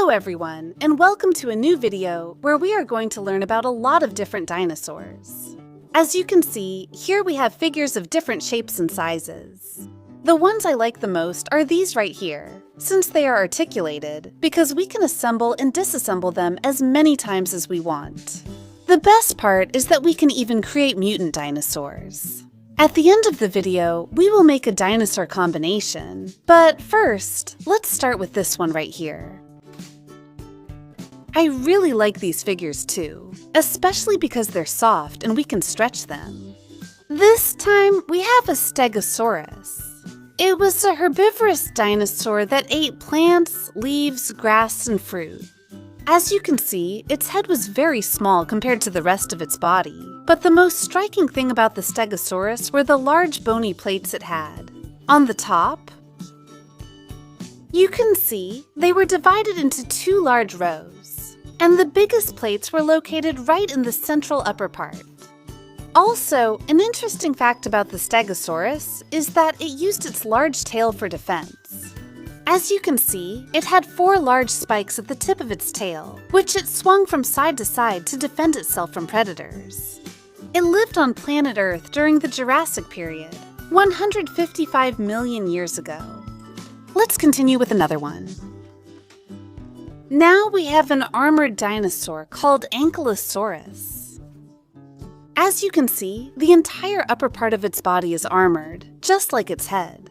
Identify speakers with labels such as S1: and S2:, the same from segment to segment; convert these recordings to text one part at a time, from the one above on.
S1: Hello everyone, and welcome to a new video where we are going to learn about a lot of different dinosaurs. As you can see, here we have figures of different shapes and sizes. The ones I like the most are these right here, since they are articulated, because we can assemble and disassemble them as many times as we want. The best part is that we can even create mutant dinosaurs. At the end of the video, we will make a dinosaur combination, but first, let's start with this one right here. I really like these figures too, especially because they're soft and we can stretch them. This time, we have a Stegosaurus. It was a herbivorous dinosaur that ate plants, leaves, grass, and fruit. As you can see, its head was very small compared to the rest of its body, but the most striking thing about the Stegosaurus were the large bony plates it had. On the top, you can see they were divided into two large rows, and the biggest plates were located right in the central upper part. Also, an interesting fact about the Stegosaurus is that it used its large tail for defense. As you can see, it had 4 large spikes at the tip of its tail, which it swung from side to side to defend itself from predators. It lived on planet Earth during the Jurassic period, 155 million years ago. Let's continue with another one. Now we have an armored dinosaur called Ankylosaurus. As you can see, the entire upper part of its body is armored, just like its head.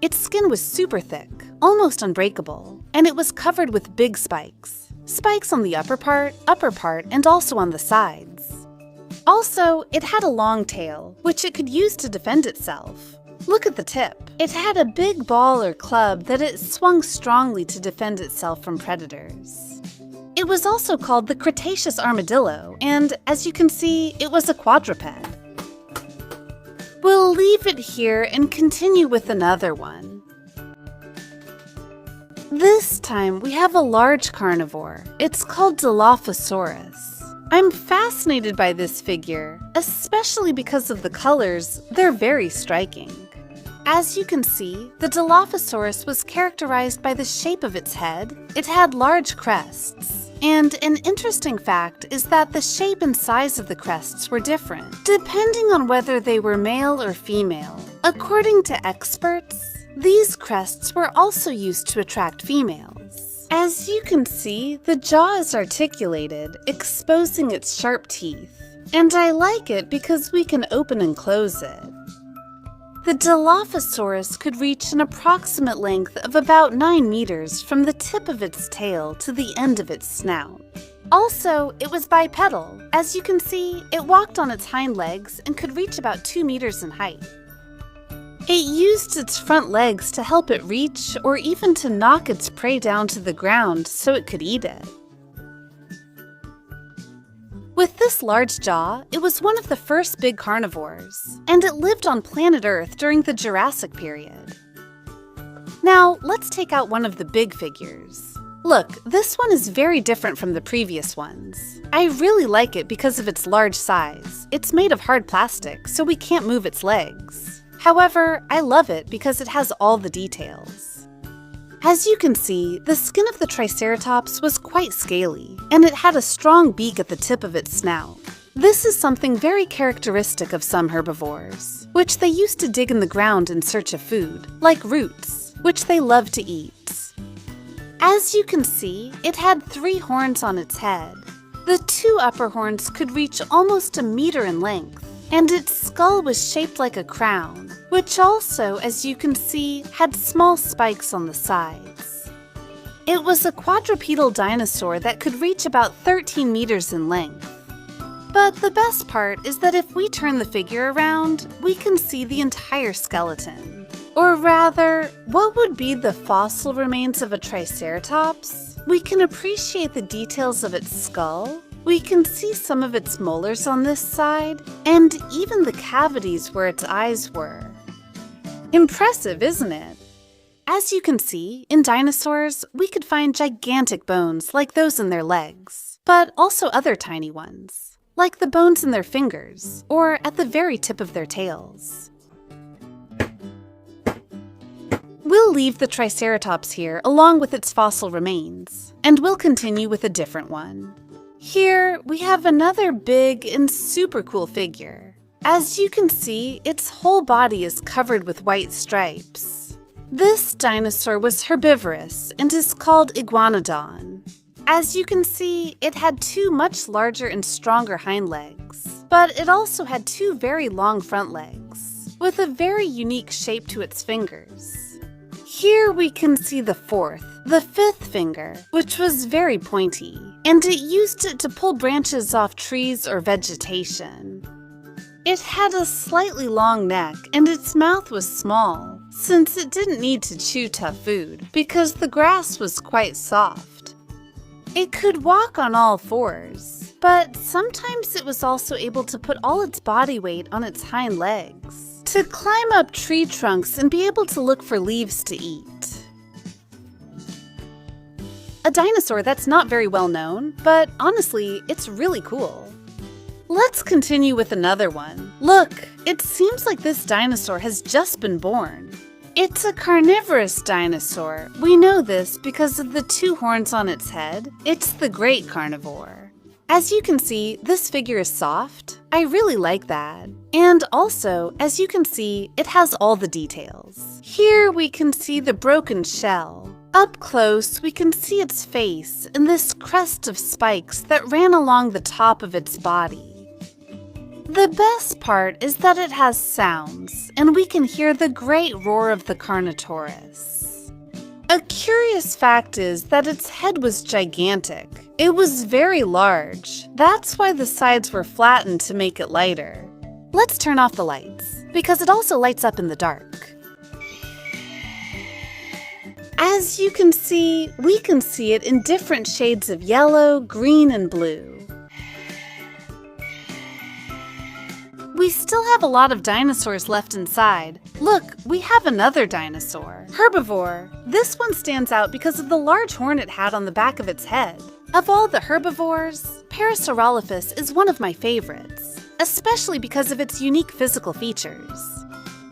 S1: Its skin was super thick, almost unbreakable, and it was covered with big spikes. Spikes on the upper part, and also on the sides. Also, it had a long tail, which it could use to defend itself. Look at the tip. It had a big ball or club that it swung strongly to defend itself from predators. It was also called the Cretaceous armadillo, and as you can see, it was a quadruped. We'll leave it here and continue with another one. This time we have a large carnivore. It's called Dilophosaurus. I'm fascinated by this figure, especially because of the colors. They're very striking. As you can see, the Dilophosaurus was characterized by the shape of its head. It had large crests. And an interesting fact is that the shape and size of the crests were different, depending on whether they were male or female. According to experts, these crests were also used to attract females. As you can see, the jaw is articulated, exposing its sharp teeth. And I like it because we can open and close it. The Dilophosaurus could reach an approximate length of about 9 meters from the tip of its tail to the end of its snout. Also, it was bipedal. As you can see, it walked on its hind legs and could reach about 2 meters in height. It used its front legs to help it reach or even to knock its prey down to the ground so it could eat it. With this large jaw, it was one of the first big carnivores, and it lived on planet Earth during the Jurassic period. Now, let's take out one of the big figures. Look, this one is very different from the previous ones. I really like it because of its large size. It's made of hard plastic, so we can't move its legs. However, I love it because it has all the details. As you can see, the skin of the Triceratops was quite scaly, and it had a strong beak at the tip of its snout. This is something very characteristic of some herbivores, which they used to dig in the ground in search of food, like roots, which they love to eat. As you can see, it had 3 horns on its head. The 2 upper horns could reach almost 1 meter in length, and its skull was shaped like a crown, which also, as you can see, had small spikes on the sides. It was a quadrupedal dinosaur that could reach about 13 meters in length. But the best part is that if we turn the figure around, we can see the entire skeleton. Or rather, what would be the fossil remains of a Triceratops? We can appreciate the details of its skull. We can see some of its molars on this side, and even the cavities where its eyes were. Impressive, isn't it? As you can see, in dinosaurs, we could find gigantic bones like those in their legs, but also other tiny ones, like the bones in their fingers, or at the very tip of their tails. We'll leave the Triceratops here along with its fossil remains, and we'll continue with a different one. Here, we have another big and super cool figure. As you can see, its whole body is covered with white stripes. This dinosaur was herbivorous and is called Iguanodon. As you can see, it had two much larger and stronger hind legs, but it also had two very long front legs, with a very unique shape to its fingers. Here we can see the fifth finger, which was very pointy, and it used it to pull branches off trees or vegetation. It had a slightly long neck, and its mouth was small, since it didn't need to chew tough food because the grass was quite soft. It could walk on all fours, but sometimes it was also able to put all its body weight on its hind legs to climb up tree trunks and be able to look for leaves to eat. A dinosaur that's not very well known, but honestly, it's really cool. Let's continue with another one. Look, it seems like this dinosaur has just been born. It's a carnivorous dinosaur. We know this because of the two horns on its head. It's the great carnivore. As you can see, this figure is soft. I really like that. And also, as you can see, it has all the details. Here we can see the broken shell. Up close, we can see its face and this crest of spikes that ran along the top of its body. The best part is that it has sounds, and we can hear the great roar of the Carnotaurus. A curious fact is that its head was gigantic. It was very large. That's why the sides were flattened to make it lighter. Let's turn off the lights, because it also lights up in the dark. As you can see, we can see it in different shades of yellow, green, and blue. We still have a lot of dinosaurs left inside. Look, we have another dinosaur. Herbivore. This one stands out because of the large horn it had on the back of its head. Of all the herbivores, Parasaurolophus is one of my favorites, especially because of its unique physical features.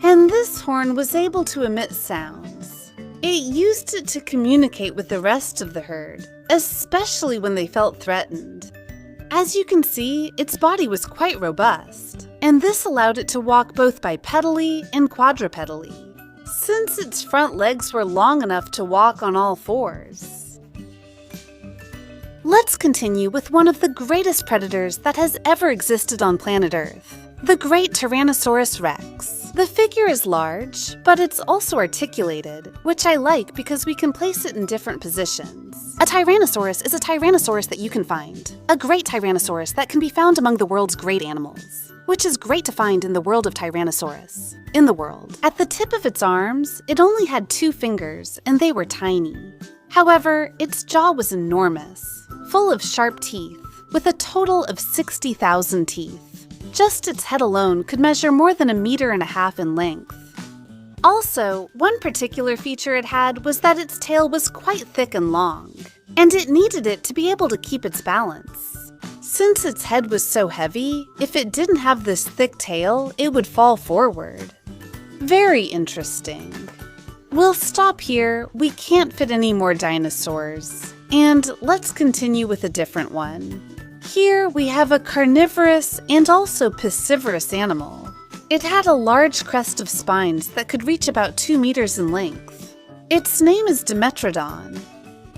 S1: And this horn was able to emit sounds. It used it to communicate with the rest of the herd, especially when they felt threatened. As you can see, its body was quite robust, and this allowed it to walk both bipedally and quadrupedally, since its front legs were long enough to walk on all fours. Let's continue with one of the greatest predators that has ever existed on planet Earth, the great Tyrannosaurus Rex. The figure is large, but it's also articulated, which I like because we can place it in different positions. A Tyrannosaurus is a Tyrannosaurus that you can find. A great Tyrannosaurus that can be found among the world's great animals, which is great to find in the world of Tyrannosaurus. In the world, at the tip of its arms, it only had 2 fingers, and they were tiny. However, its jaw was enormous, full of sharp teeth, with a total of 60,000 teeth. Just its head alone could measure more than 1.5 meters in length. Also, one particular feature it had was that its tail was quite thick and long, and it needed it to be able to keep its balance. Since its head was so heavy, if it didn't have this thick tail, it would fall forward. Very interesting. We'll stop here. We can't fit any more dinosaurs. And let's continue with a different one. Here we have a carnivorous and also piscivorous animal. It had a large crest of spines that could reach about 2 meters in length. Its name is Dimetrodon.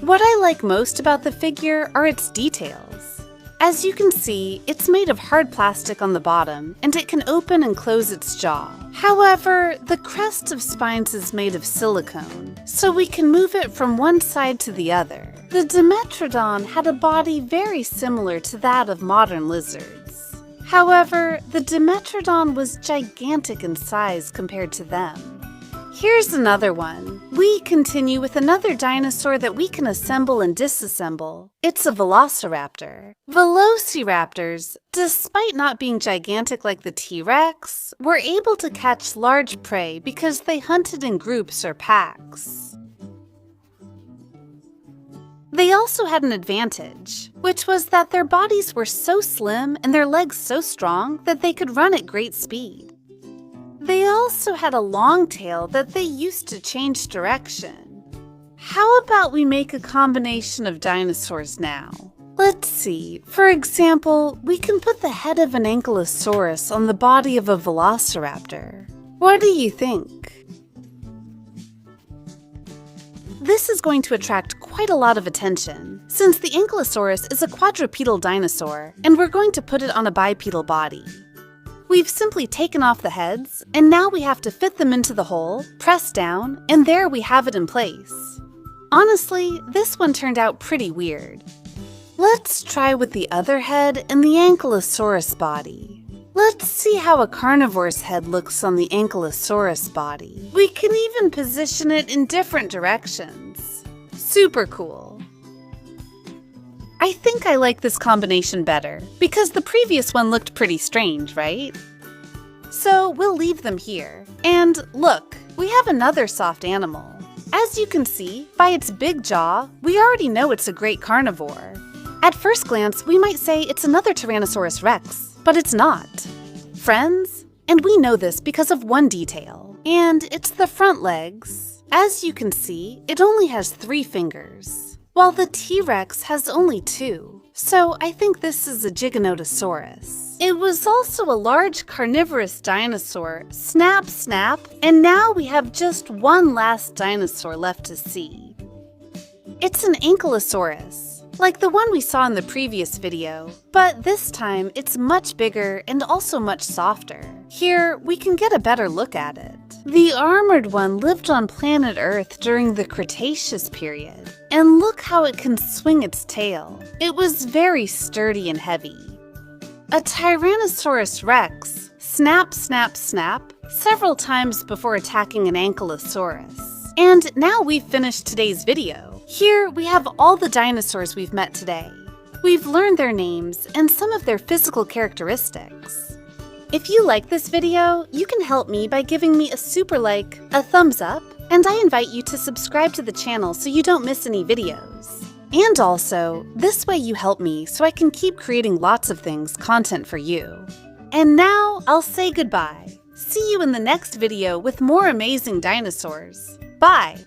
S1: What I like most about the figure are its details. As you can see, it's made of hard plastic on the bottom, and it can open and close its jaw. However, the crest of spines is made of silicone, so we can move it from one side to the other. The Dimetrodon had a body very similar to that of modern lizards. However, the Dimetrodon was gigantic in size compared to them. Here's another one. We continue with another dinosaur that we can assemble and disassemble. It's a Velociraptor. Velociraptors, despite not being gigantic like the T-Rex, were able to catch large prey because they hunted in groups or packs. They also had an advantage, which was that their bodies were so slim and their legs so strong that they could run at great speed. They also had a long tail that they used to change direction. How about we make a combination of dinosaurs now? Let's see. For example, we can put the head of an Ankylosaurus on the body of a Velociraptor. What do you think? This is going to attract quite a lot of attention, since the Ankylosaurus is a quadrupedal dinosaur, and we're going to put it on a bipedal body. We've simply taken off the heads, and now we have to fit them into the hole, press down, and there we have it in place. Honestly, this one turned out pretty weird. Let's try with the other head and the Ankylosaurus body. Let's see how a carnivore's head looks on the Ankylosaurus body. We can even position it in different directions. Super cool. I think I like this combination better, because the previous one looked pretty strange, right? So we'll leave them here. And look, we have another soft animal. As you can see, by its big jaw, we already know it's a great carnivore. At first glance, we might say it's another Tyrannosaurus Rex, but it's not. Friends? And we know this because of one detail, and it's the front legs. As you can see, it only has 3 fingers, while the T-Rex has only 2. So I think this is a Giganotosaurus. It was also a large carnivorous dinosaur, snap, snap, and now we have just one last dinosaur left to see. It's an Ankylosaurus, like the one we saw in the previous video, but this time it's much bigger and also much softer. Here, we can get a better look at it. The armored one lived on planet Earth during the Cretaceous period, and look how it can swing its tail. It was very sturdy and heavy. A Tyrannosaurus Rex snap, snap, snap several times before attacking an Ankylosaurus. And now we've finished today's video. Here we have all the dinosaurs we've met today. We've learned their names and some of their physical characteristics. If you like this video, you can help me by giving me a super like, a thumbs up, and I invite you to subscribe to the channel so you don't miss any videos. And also, this way you help me so I can keep creating lots of content for you. And now I'll say goodbye. See you in the next video with more amazing dinosaurs. Bye!